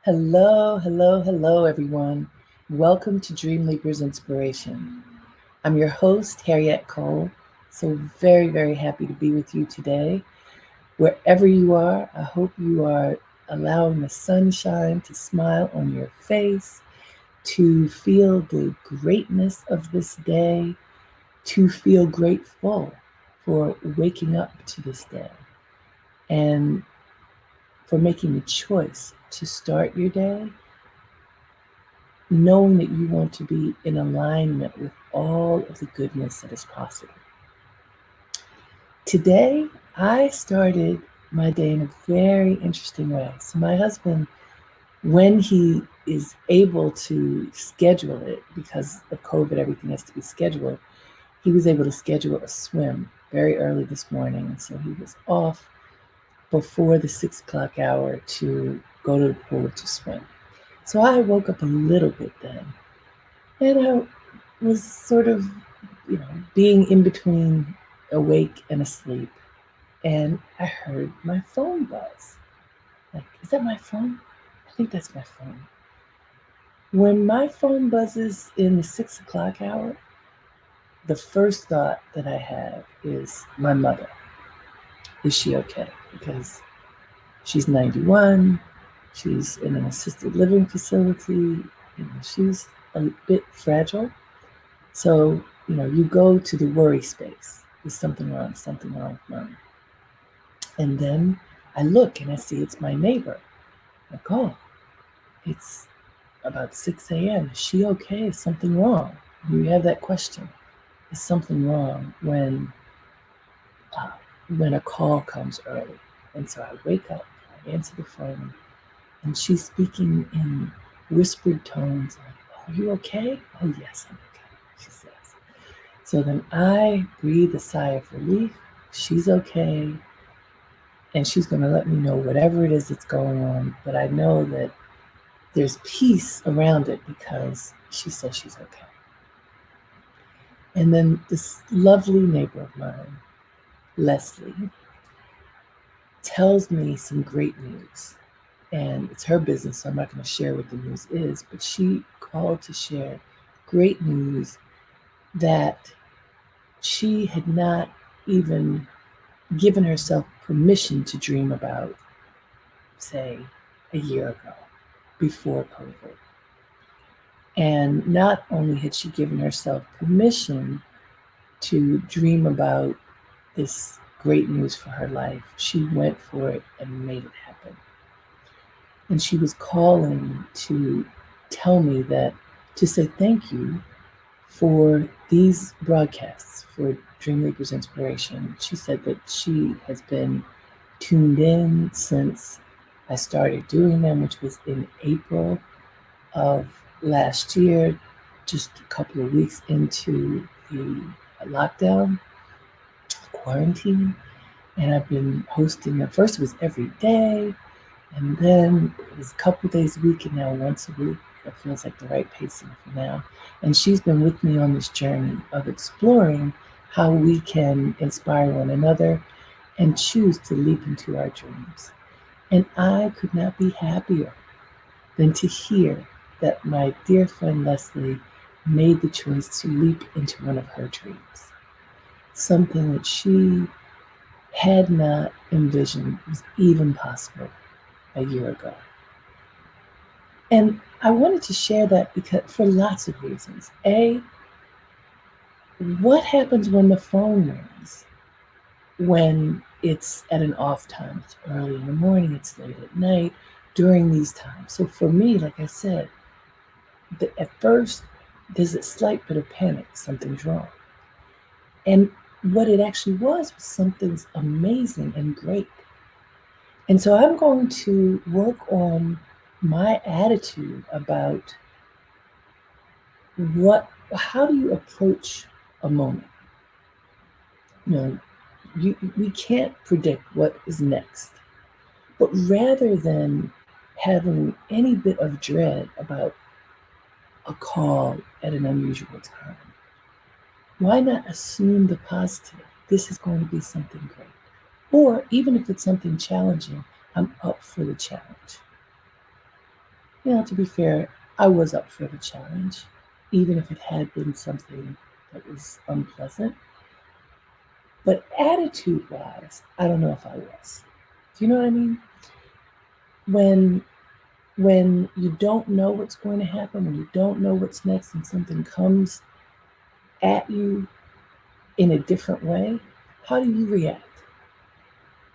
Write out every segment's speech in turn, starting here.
Hello, hello, hello, everyone. Welcome to Dreamleapers Inspiration. I'm your host, Harriet Cole. So very, very happy to be with you today. Wherever you are, I hope you are allowing the sunshine to smile on your face, to feel the greatness of this day, to feel grateful for waking up to this day, and for making the choice to start your day knowing that you want to be in alignment with all of the goodness that is possible. Today, I started my day in a very interesting way. So, my husband, when he is able to schedule it, because of COVID, everything has to be scheduled, he was able to schedule a swim very early this morning. And so he was off before the 6 o'clock hour to go to the pool to swim. So I woke up a little bit then. And I was sort of, being in between awake and asleep. And I heard my phone buzz. Like, is that my phone? I think that's my phone. When my phone buzzes in the 6 o'clock hour, the first thought that I have is my mother. Is she okay? Because she's 91. She's in an assisted living facility. She's a bit fragile. So, you go to the worry space. Is something wrong? Something wrong with mom? And then I look and I see it's my neighbor. Like, oh, it's about 6 a.m. Is she okay? Is something wrong? You have that question. Is something wrong when a call comes early? And so I wake up, I answer the phone, and she's speaking in whispered tones like, oh, are you okay? Oh, yes, I'm okay, she says. So then I breathe a sigh of relief. She's okay. And she's going to let me know whatever it is that's going on. But I know that there's peace around it because she says she's okay. And then this lovely neighbor of mine, Leslie, tells me some great news. And it's her business, so I'm not going to share what the news is. But she called to share great news that she had not even given herself permission to dream about, say, a year ago, before COVID. And not only had she given herself permission to dream about this great news for her life, she went for it and made it happen. And she was calling to tell me that, to say thank you for these broadcasts, for Dreamleapers Inspiration. She said that she has been tuned in since I started doing them, which was in April of last year, just a couple of weeks into the lockdown, quarantine. And I've been hosting them. First, it was every day, and then it was a couple days a week, and now once a week. That feels like the right pacing for now. And she's been with me on this journey of exploring how we can inspire one another and choose to leap into our dreams. And I could not be happier than to hear that my dear friend Leslie made the choice to leap into one of her dreams. Something that she had not envisioned was even possible a year ago. And I wanted to share that because for lots of reasons. A, what happens when the phone rings? When it's at an off time, it's early in the morning, it's late at night, during these times. So for me, like I said, at first there's a slight bit of panic, something's wrong. And what it actually was something's amazing and great. And so I'm going to work on my attitude about how do you approach a moment? We can't predict what is next, but rather than having any bit of dread about a call at an unusual time, why not assume the positive? This is going to be something great. Or even if it's something challenging, I'm up for the challenge. To be fair, I was up for the challenge, even if it had been something that was unpleasant. But attitude wise, I don't know if I was. Do you know what I mean? When when you don't know what's going to happen, when you don't know what's next and something comes at you in a different way, how do you react?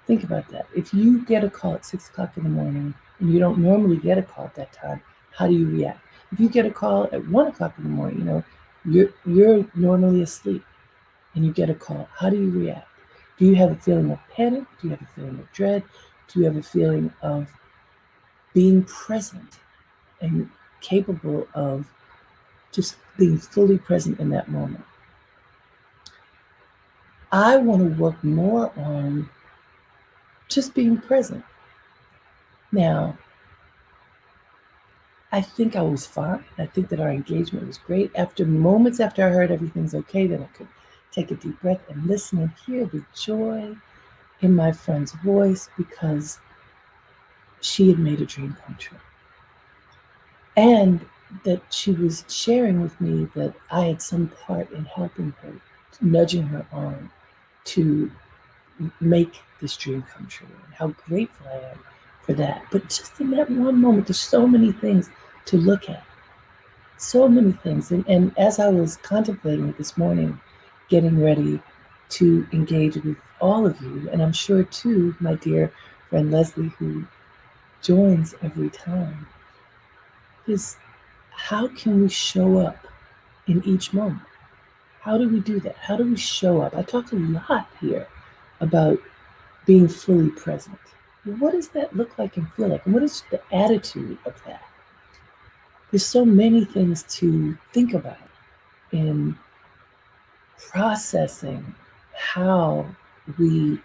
Think about that. If you get a call at 6 o'clock in the morning and you don't normally get a call at that time, how do you react? If you get a call at 1 o'clock in the morning, you're normally asleep and you get a call, how do you react? Do you have a feeling of panic? Do you have a feeling of dread? Do you have a feeling of being present and capable of just being fully present in that moment? I want to work more on just being present. Now, I think I was fine. I think that our engagement was great. Moments after I heard everything's okay, then I could take a deep breath and listen and hear the joy in my friend's voice because she had made a dream come true. And that she was sharing with me that I had some part in helping her, nudging her on to make this dream come true, and how grateful I am for that. But just in that one moment, there's so many things to look at, so many things. And as I was contemplating it this morning, getting ready to engage with all of you, and I'm sure too, my dear friend Leslie, who joins every time, is how can we show up in each moment? How do we do that? How do we show up? I talk a lot here about being fully present. What does that look like and feel like? And what is the attitude of that? There's so many things to think about in processing how we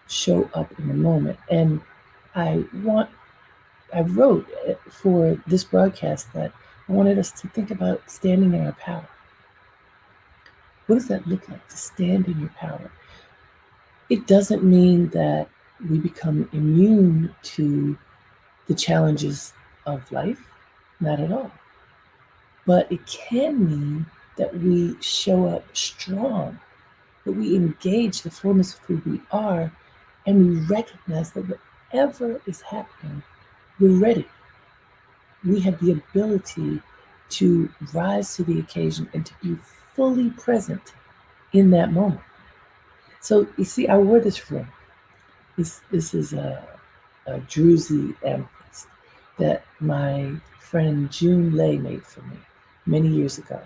show up in the moment. And I want I wrote for this broadcast that I wanted us to think about standing in our power. What does that look like to stand in your power? It doesn't mean that we become immune to the challenges of life, not at all. But it can mean that we show up strong, that we engage the fullness of who we are, and we recognize that whatever is happening, we're ready. We have the ability to rise to the occasion and to be fully present in that moment. So you see, I wore this ring. This is a druzy amethyst that my friend June Lay made for me many years ago.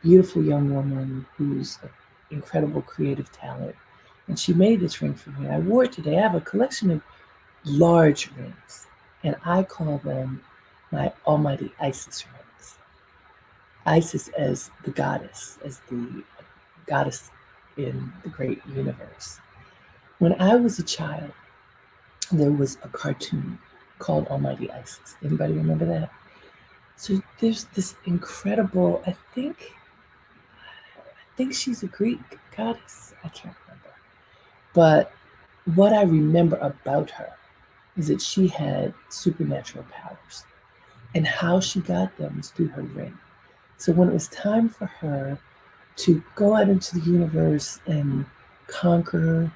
Beautiful young woman who's an incredible creative talent. And she made this ring for me. I wore it today. I have a collection of large rings, and I call them my almighty Isis rings. Isis as the goddess in the great universe. When I was a child, there was a cartoon called Almighty Isis. Anybody remember that? So there's this incredible, I think she's a Greek goddess. I can't remember. But what I remember about her is that she had supernatural powers. And how she got them was through her ring. So when it was time for her to go out into the universe and conquer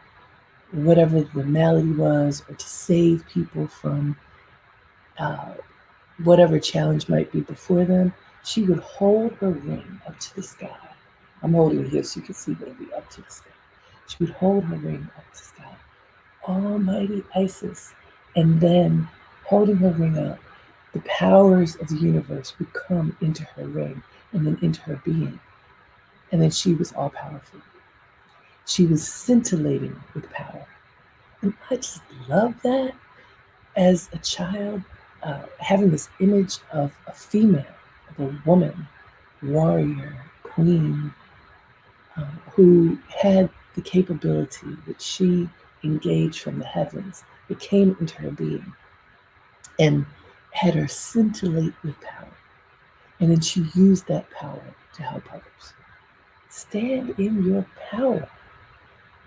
whatever the malady was, or to save people from uh, whatever challenge might be before them, she would hold her ring up to the sky. I'm holding it here so you can see that it'll be up to the sky. She would hold her ring up to the sky. Almighty Isis. And then, holding her ring up, the powers of the universe would come into her ring and then into her being. And then she was all powerful. She was scintillating with power. And I just love that as a child, having this image of a female, of a woman, warrior, queen, who had the capability that she engaged from the heavens, that came into her being and had her scintillate with power. And then she used that power to help others. Stand in your power.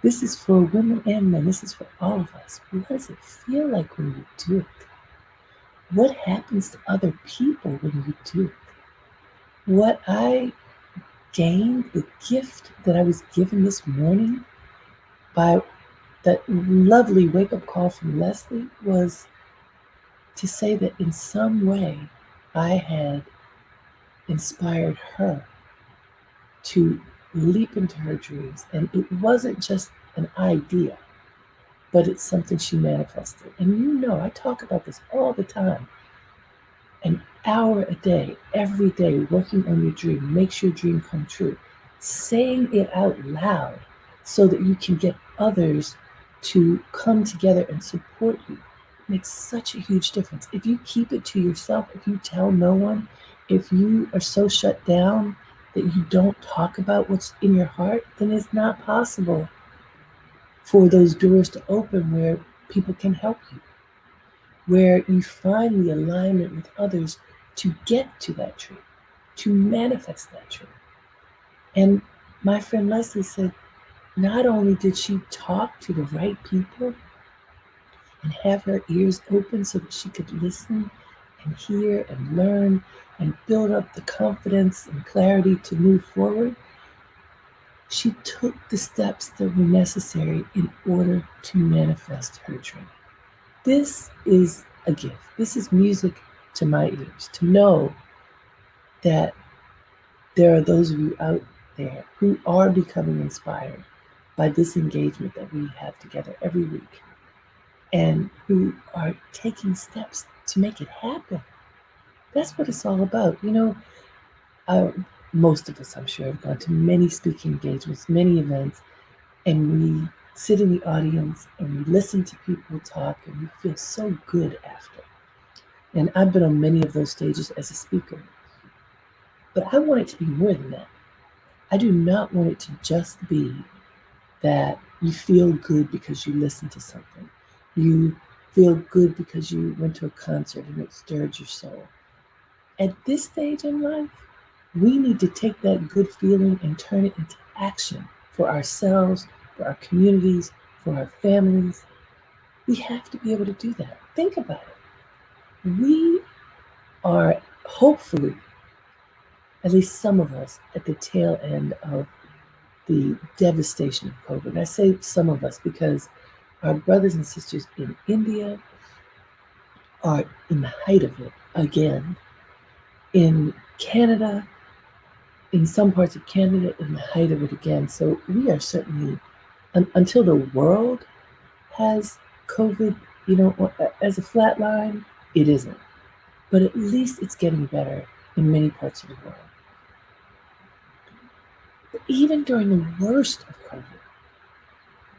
This is for women and men. This is for all of us. What does it feel like when you do it? what happens to other people when you do it? What I gained, the gift that I was given this morning by that lovely wake up call from Leslie was to say that in some way I had inspired her to leap into her dreams. And it wasn't just an idea, but it's something she manifested. And you know, I talk about this all the time. An hour a day, every day, working on your dream makes your dream come true. Saying it out loud so that you can get others to come together and support you makes such a huge difference. If you keep it to yourself, if you tell no one, if you are so shut down that you don't talk about what's in your heart, then it's not possible for those doors to open where people can help you, where you find the alignment with others to get to that dream, to manifest that dream. And my friend Leslie said, not only did she talk to the right people and have her ears open so that she could listen and hear and learn and build up the confidence and clarity to move forward, she took the steps that were necessary in order to manifest her dream. This is a gift. This is music to my ears, to know that there are those of you out there who are becoming inspired by this engagement that we have together every week and who are taking steps to make it happen. That's what it's all about. You know, most of us, I'm sure, have gone to many speaking engagements, many events, and we sit in the audience and we listen to people talk and we feel so good after. And I've been on many of those stages as a speaker. But I want it to be more than that. I do not want it to just be that you feel good because you listened to something. You feel good because you went to a concert and it stirred your soul. At this stage in life, we need to take that good feeling and turn it into action for ourselves, for our communities, for our families. We have to be able to do that. Think about it. We are hopefully, at least some of us, at the tail end of the devastation of COVID. And I say some of us because our brothers and sisters in India are in the height of it again. In Canada, in some parts of Canada, in the height of it again. So we are certainly, until the world has COVID, as a flat line, it isn't. But at least it's getting better in many parts of the world. But even during the worst of COVID,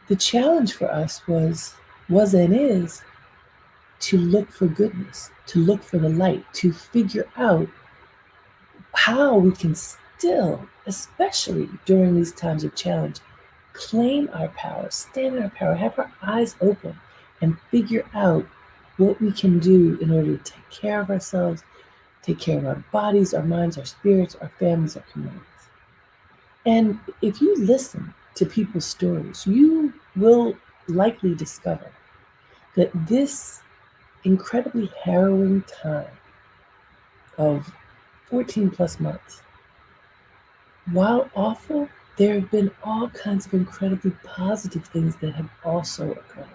the challenge for us was and is to look for goodness, to look for the light, to figure out how we can still, especially during these times of challenge, claim our power, stand in our power, have our eyes open, and figure out what we can do in order to take care of ourselves, take care of our bodies, our minds, our spirits, our families, our communities. And if you listen to people's stories, you will likely discover that this incredibly harrowing time of 14 plus months, while awful, there have been all kinds of incredibly positive things that have also occurred.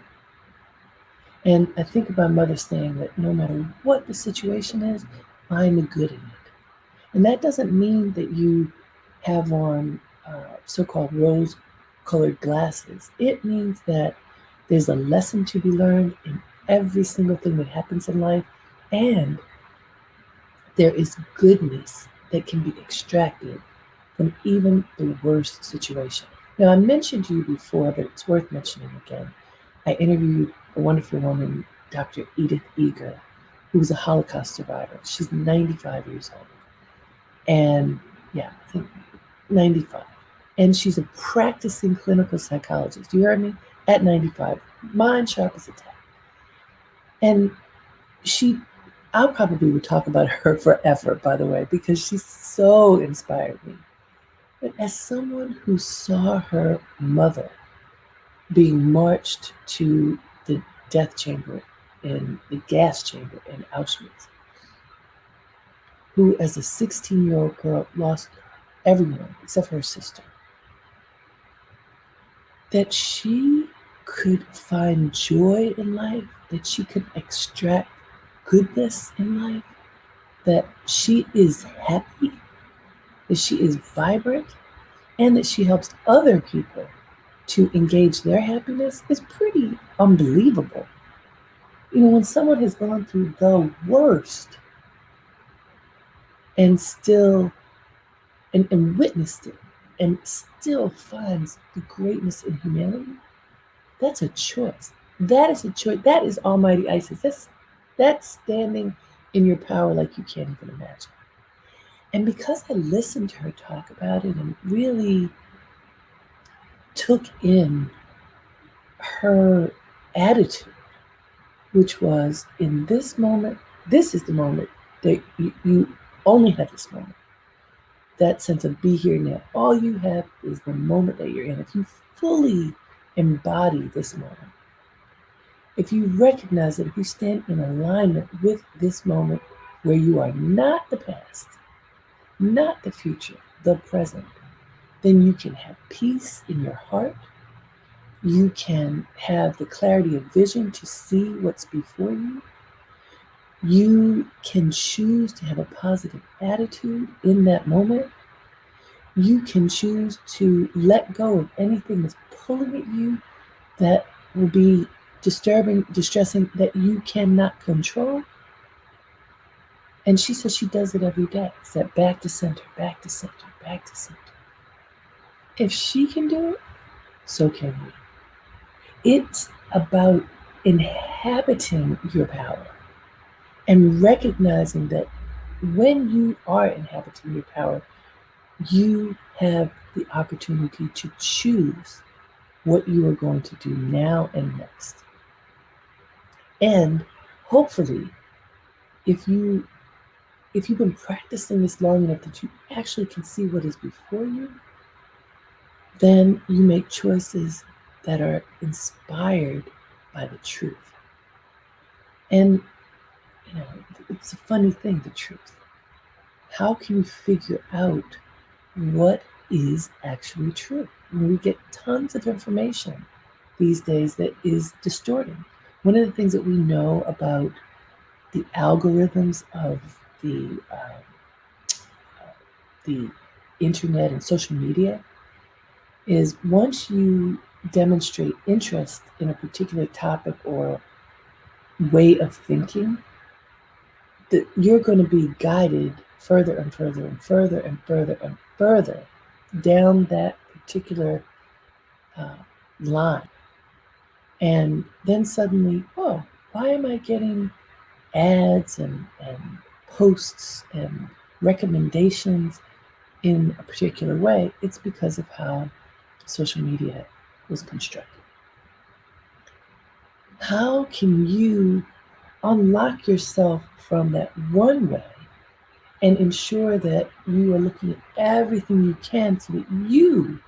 And I think about Mother saying that no matter what the situation is, find the good in it. And that doesn't mean that you have on so-called rose-colored glasses. It means that there's a lesson to be learned in every single thing that happens in life, and there is goodness that can be extracted from even the worst situation. Now, I mentioned to you before, but it's worth mentioning again. I interviewed a wonderful woman, Dr. Edith Eger, who was a Holocaust survivor. She's 95 years old. And I think 95. And she's a practicing clinical psychologist. You heard me? At 95. Mind sharp as a tack. And I probably would talk about her forever, by the way, because she so inspired me. But as someone who saw her mother being marched to the death chamber in the gas chamber in Auschwitz, who, as a 16-year-old girl, lost everyone except for her sister, that she could find joy in life, that she could extract goodness in life, that she is happy, that she is vibrant, and that she helps other people to engage their happiness is pretty unbelievable. When someone has gone through the worst and still and witnessed it and still finds the greatness in humanity, that's a choice. That is a choice. That is Almighty Isis. That's standing in your power like you can't even imagine. And because I listened to her talk about it and really took in her attitude, which was, in this moment, this is the moment that you only have this moment. That sense of be here now. All you have is the moment that you're in. If you fully embody this moment, if you recognize it, if you stand in alignment with this moment where you are not the past, not the future, the present, then you can have peace in your heart. You can have the clarity of vision to see what's before you. You can choose to have a positive attitude in that moment. You can choose to let go of anything that's pulling at you that will be disturbing, distressing, that you cannot control. And she says she does it every day. It's that back to center, back to center, back to center. If she can do it, so can we. It's about inhabiting your power and recognizing that when you are inhabiting your power, you have the opportunity to choose what you are going to do now and next. And hopefully, if you've been practicing this long enough that you actually can see what is before you, then you make choices that are inspired by the truth. And it's a funny thing, the truth. How can you figure out what is actually true? We get tons of information these days that is distorting. One of the things that we know about the algorithms of the internet and social media is, once you demonstrate interest in a particular topic or way of thinking, that you're going to be guided further and further and further and further and further down that particular line. And then suddenly, oh, why am I getting ads and posts and recommendations in a particular way? It's because of how social media was constructed. How can you unlock yourself from that one way and ensure that you are looking at everything you can so that you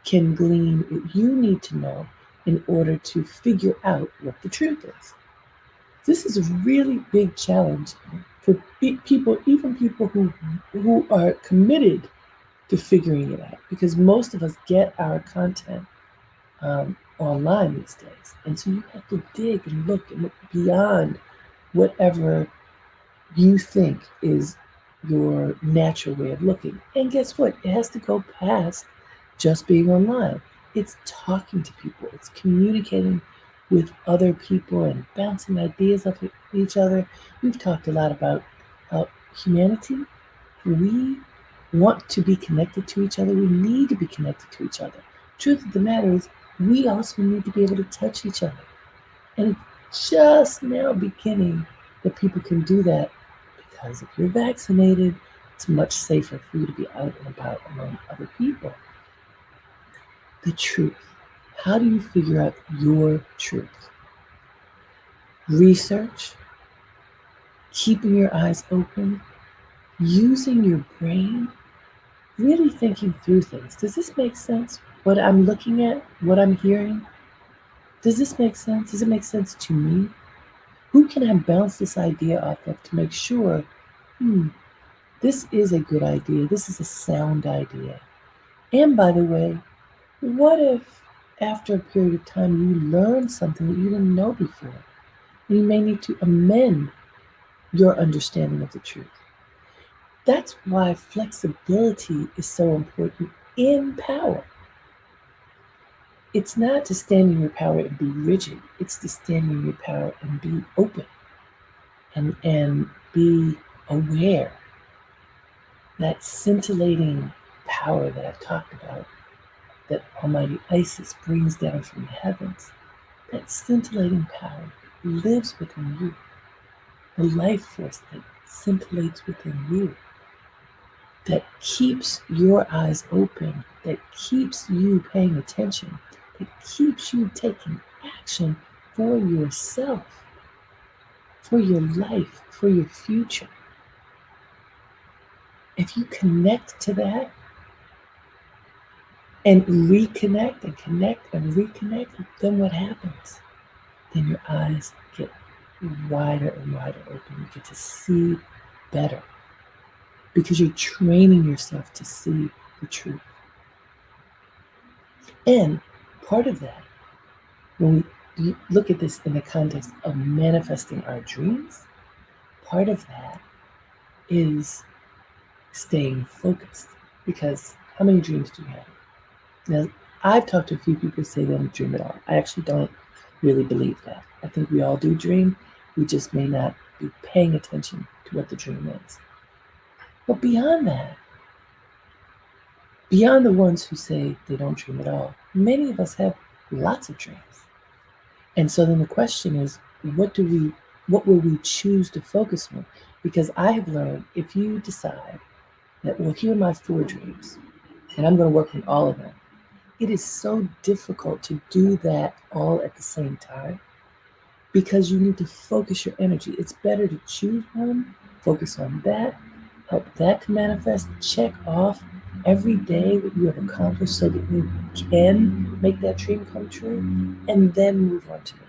can glean what you need to know in order to figure out what the truth is? This is a really big challenge for people, even people who are committed to figuring it out, because most of us get our content online these days. And so you have to dig and look beyond whatever you think is your natural way of looking. And guess what? It has to go past just being online. It's talking to people. It's communicating with other people and bouncing ideas off of each other. We've talked a lot about how humanity, we want to be connected to each other. We need to be connected to each other. Truth of the matter is, we also need to be able to touch each other. And it's just now beginning that people can do that, because if you're vaccinated, it's much safer for you to be out and about among other people. The truth. How do you figure out your truth? Research, keeping your eyes open, using your brain, really thinking through things. Does this make sense? What I'm looking at, what I'm hearing, does this make sense? Does it make sense to me? Who can I bounce this idea off of to make sure, this is a good idea, this is a sound idea? And by the way, what if after a period of time you learn something that you didn't know before? You may need to amend your understanding of the truth. That's why flexibility is so important in power. It's not to stand in your power and be rigid. It's to stand in your power and be open and be aware. That scintillating power that I've talked about, that Almighty Isis brings down from the heavens, that scintillating power lives within you. The life force that scintillates within you, that keeps your eyes open, that keeps you paying attention, that keeps you taking action for yourself, for your life, for your future. If you connect to that and reconnect and connect and reconnect, then what happens? Then your eyes get wider and wider open. You get to see better because you're training yourself to see the truth. And part of that, when we look at this in the context of manifesting our dreams, part of that is staying focused. Because how many dreams do you have? Now, I've talked to a few people who say they don't dream at all. I actually don't really believe that. I think we all do dream. We just may not be paying attention to what the dream is. But beyond that, beyond the ones who say they don't dream at all, many of us have lots of dreams. And so then the question is, what will we choose to focus on? Because I have learned if you decide that, well, here are my 4 dreams, and I'm going to work on all of them. It is so difficult to do that all at the same time because you need to focus your energy. It's better to choose one, focus on that, help that to manifest, check off every day what you have accomplished so that you can make that dream come true, and then move on to the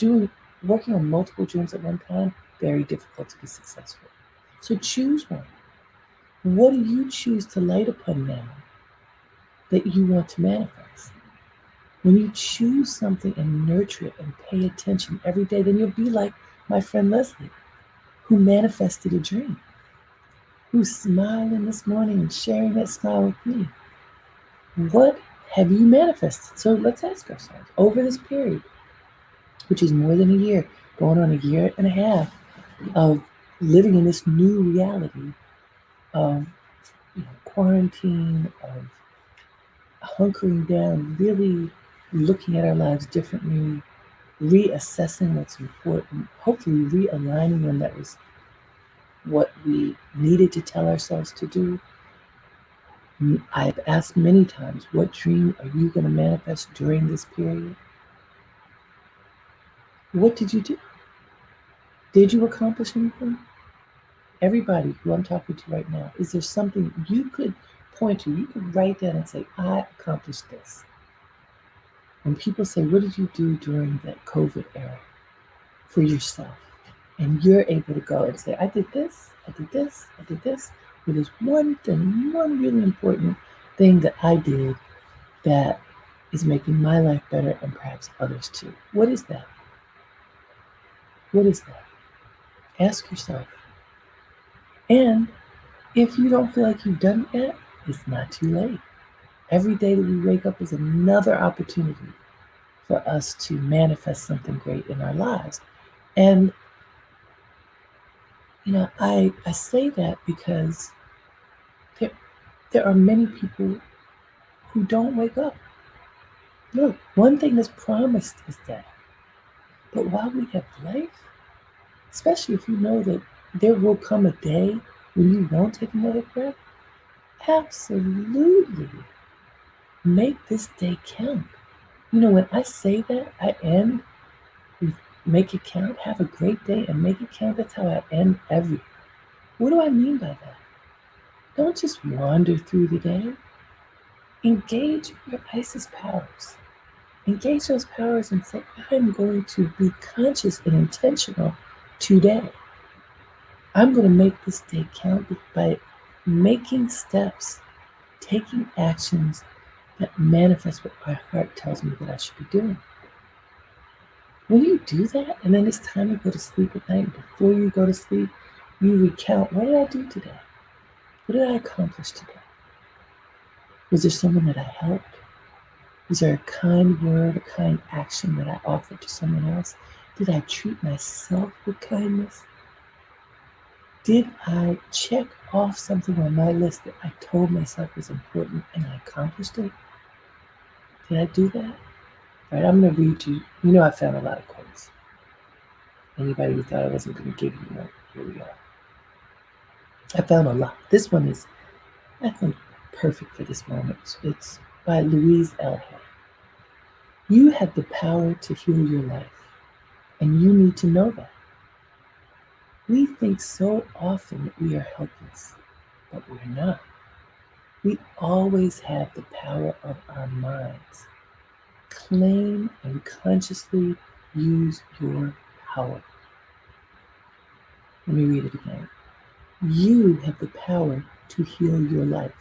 next. Working on multiple dreams at one time, very difficult to be successful. So choose one. What do you choose to light upon now that you want to manifest? When you choose something and nurture it and pay attention every day, then you'll be like my friend Leslie, who manifested a dream, who's smiling this morning and sharing that smile with me. What have you manifested? So let's ask ourselves, over this period, which is more than a year, going on a year and a half of living in this new reality of quarantine, of hunkering down, really looking at our lives differently, reassessing what's important, hopefully realigning when that was what we needed to tell ourselves to do. I've asked many times, what dream are you going to manifest during this period? What did you do? Did you accomplish anything? Everybody who I'm talking to right now, is there something you could point to? You could write down and say, I accomplished this. When people say, what did you do during that COVID era for yourself? And you're able to go and say, I did this, I did this, I did this. But there's one thing, one really important thing that I did that is making my life better and perhaps others too. What is that? What is that? Ask yourself. And if you don't feel like you've done it yet, it's not too late. Every day that we wake up is another opportunity for us to manifest something great in our lives. And, I say that because there are many people who don't wake up. Look, one thing that's promised is death. But while we have life, especially if you know that there will come a day when you won't take another breath, absolutely make this day count. When I say that, I end with make it count, have a great day, and make it count. That's how I end every. What do I mean by that? Don't just wander through the day. Engage your Isis powers. Engage those powers and say, I'm going to be conscious and intentional today. I'm going to make this day count by making steps, taking actions that manifest what my heart tells me that I should be doing. When you do that, and then it's time to go to sleep at night, before you go to sleep, you recount, what did I do today? What did I accomplish today? Was there someone that I helped? Was there a kind word, a kind action that I offered to someone else? Did I treat myself with kindness? Did I check off something on my list that I told myself was important and I accomplished it? Did I do that? All right, I'm going to read you. You know, I found a lot of quotes. Anybody who thought I wasn't going to give you one, here we are. I found a lot. This one is, I think, perfect for this moment. It's by Louise L. Hay. You have the power to heal your life, and you need to know that. We think so often that we are helpless, but we're not. We always have the power of our minds. Claim and consciously use your power. Let me read it again. You have the power to heal your life,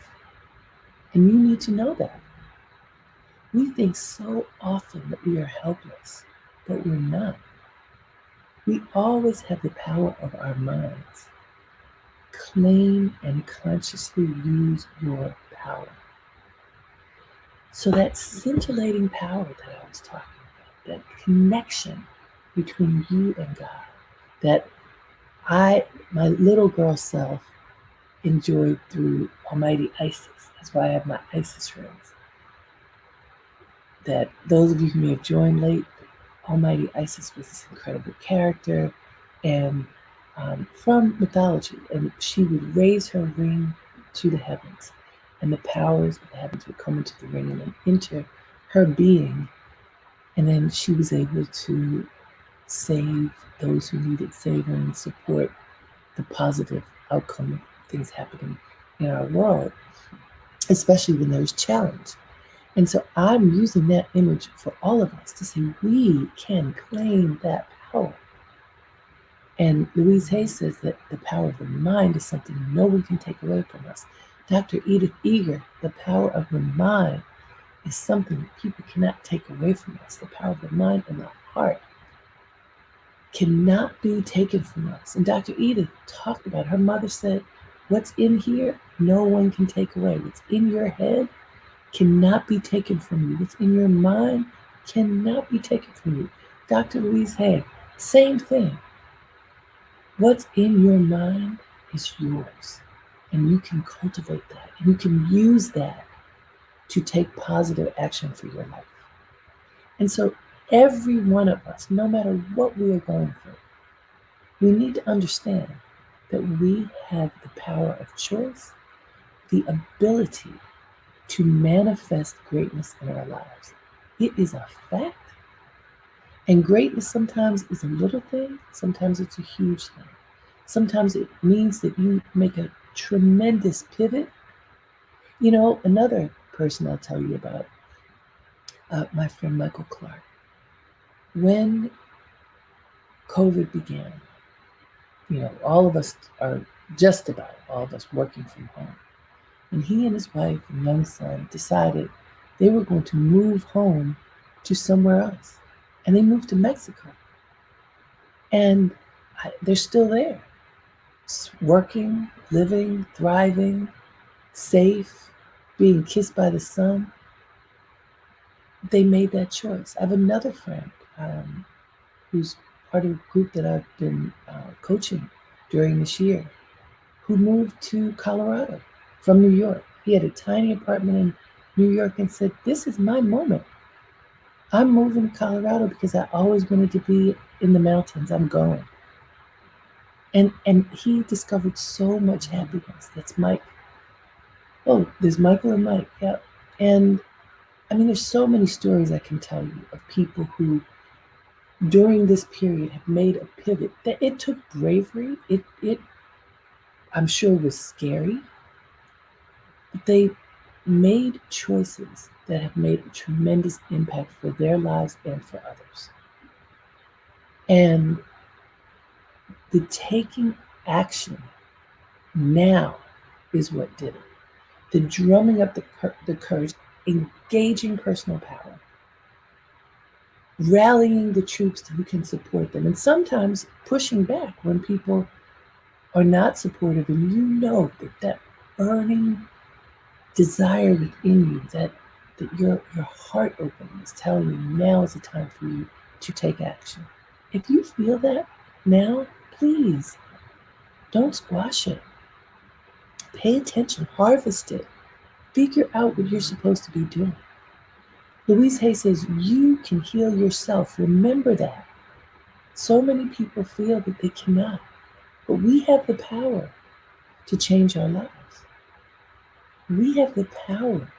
and you need to know that. We think so often that we are helpless, but we're not. We always have the power of our minds. Claim and consciously use your power. So that scintillating power that I was talking about, that connection between you and God, that my little girl self, enjoyed through Almighty Isis. That's why I have my Isis rings. That those of you who may have joined late, Almighty Isis was this incredible character and from mythology, and she would raise her ring to the heavens, and the powers of the heavens would come into the ring and then enter her being, and then she was able to save those who needed saving, support the positive outcome of things happening in our world, especially when there's challenge. And so I'm using that image for all of us to say we can claim that power. And Louise Hay says that the power of the mind is something no one can take away from us. Dr. Edith Eger, the power of the mind is something that people cannot take away from us. The power of the mind and the heart cannot be taken from us. And Dr. Edith talked about, her mother said, what's in here, no one can take away. What's in your head cannot be taken from you. What's in your mind cannot be taken from you. Dr. Louise Hay, same thing. What's in your mind is yours. And you can cultivate that. And you can use that to take positive action for your life. And so every one of us, no matter what we are going through, we need to understand that we have the power of choice, the ability to manifest greatness in our lives. It is a fact. And greatness sometimes is a little thing, sometimes it's a huge thing. Sometimes it means that you make a tremendous pivot. You know, another person I'll tell you about, my friend Michael Clark. When COVID began, you know, all of us are just about all of us working from home. And he and his wife and young son decided they were going to move home to somewhere else. And they moved to Mexico. And they're still there, working, living, thriving, safe, being kissed by the sun. They made that choice. I have another friend who's part of a group that I've been coaching during this year, who moved to Colorado from New York. He had a tiny apartment in New York and said, this is my moment. I'm moving to Colorado because I always wanted to be in the mountains. I'm going. And he discovered so much happiness. That's Mike. Oh, there's Michael and Mike. Yeah. And I mean, there's so many stories I can tell you of people who during this period have made a pivot. That it took bravery. It I'm sure was scary. But they made choices that have made a tremendous impact for their lives and for others. And the taking action now is what did it. The drumming up the courage, engaging personal power, rallying the troops who can support them, and sometimes pushing back when people are not supportive, and you know that burning desire within you, that your heart opening is telling you now is the time for you to take action. If you feel that now, please don't squash it. Pay attention, harvest it, figure out what you're supposed to be doing. Louise Hay says, you can heal yourself. Remember that. So many people feel that they cannot, but we have the power to change our lives. We have the power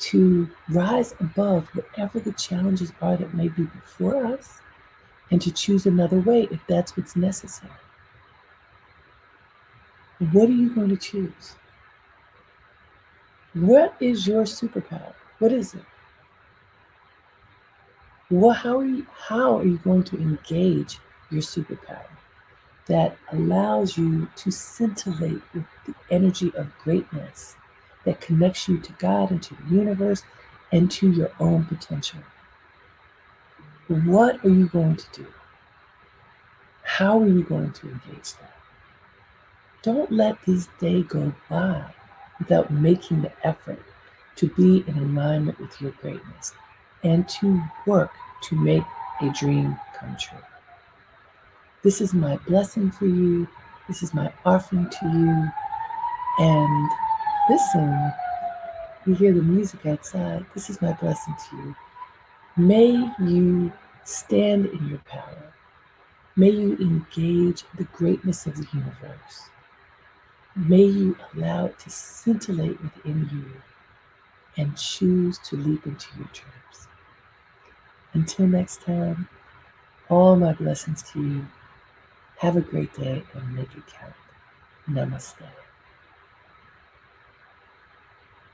to rise above whatever the challenges are that may be before us and to choose another way if that's what's necessary. What are you going to choose? What is your superpower? What is it? Well, how are you going to engage your superpower that allows you to scintillate with the energy of greatness that connects you to God and to the universe and to your own potential? What are you going to do? How are you going to engage that? Don't let this day go by without making the effort to be in alignment with your greatness and to work to make a dream come true. This is my blessing for you. This is my offering to you. And listen, you hear the music outside. This is my blessing to you. May you stand in your power. May you engage the greatness of the universe. May you allow it to scintillate within you and choose to leap into your dreams. Until next time, all my blessings to you. Have a great day and make it count. Namaste.